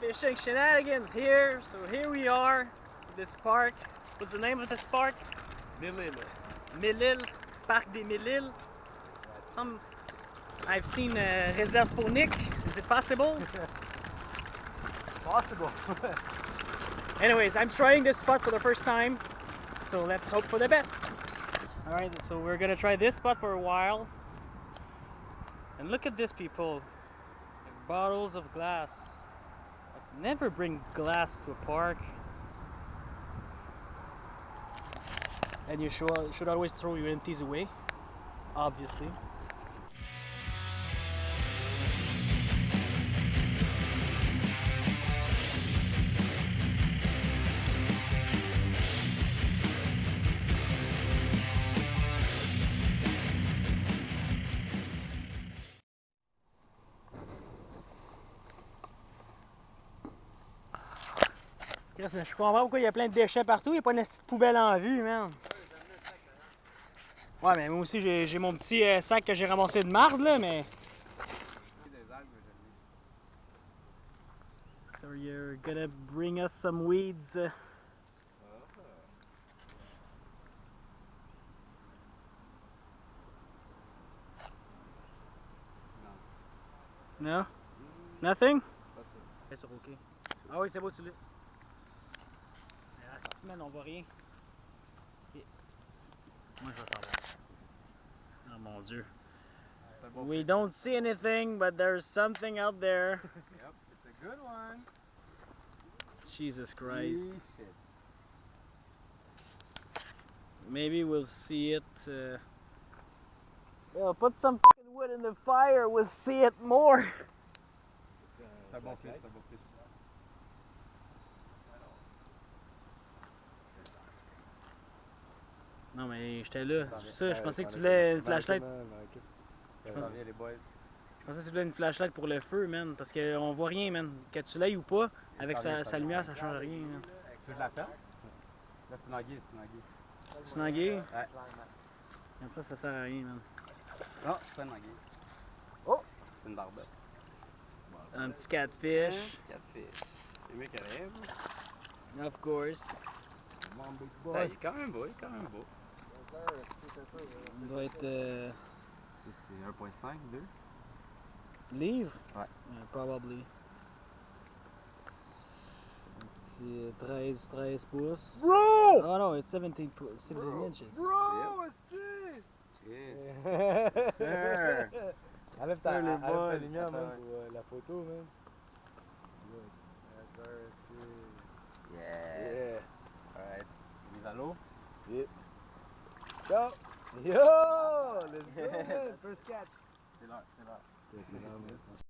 Fishing Shenanigans here. So here we are at this park. What's the name of this park? Mille-Îles. Mille-Îles, Parc des Mille-Îles. I've seen a reserve pour Nick. Is it possible? Possible. Anyways, I'm trying this spot for the first time, so let's hope for the best. Alright, so we're gonna try this spot for a while. And look at this, people. Like bottles of glass. Like, never bring glass to a park. And you should always throw your empties away, obviously. Mais je comprends pourquoi il y a plein de déchets partout, il n'y a pas une petite poubelle en vue, man. Ouais, mais moi aussi j'ai mon petit sac que j'ai ramassé de marde, là, mais... So you're gonna bring us some weeds. No? Nothing? C'est ok. Ah oui, c'est beau, tu l'as. À la sortie, man, on voit rien. Moi, je vais savoir. Oh mon Dieu. We don't see anything, but there's something out there. Yep, it's a good one. Jesus Christ. Maybe we'll see it. Well, put some fucking wood in the fire, we'll see it more. C'est un bon fish, c'est un bon fish. Non, mais j'étais là, c'est ça, je pensais que tu voulais une flashlight. Je pensais que tu voulais une flashlight pour le feu, man, parce qu'on voit rien, man. Que tu l'aies ou pas, avec sa lumière, ça change rien, man. Tu veux de la pelle? Là, c'est une anguille, c'est une anguille. C'est une anguille? Ouais. Comme ça sert à rien, man. Non, c'est pas une anguille. Oh! C'est une barbette. Un petit catfish. Catfish. C'est mieux qu'elle rêve. Of course. Ouais, il est quand même beau, il est quand même beau. Il doit être... C'est 1.5, 2? Livre? Ouais. Probably. Un petit 13 pouces. Bro! Oh no, it's 17 inches. Bro, it's Yes, sir. Enlève ta lumière, man, pour la photo, man. Yes. Alright. Mise à l'eau? Yep. Go! Yo! Let's go, man! First catch. C'est l'heure, c'est l'heure.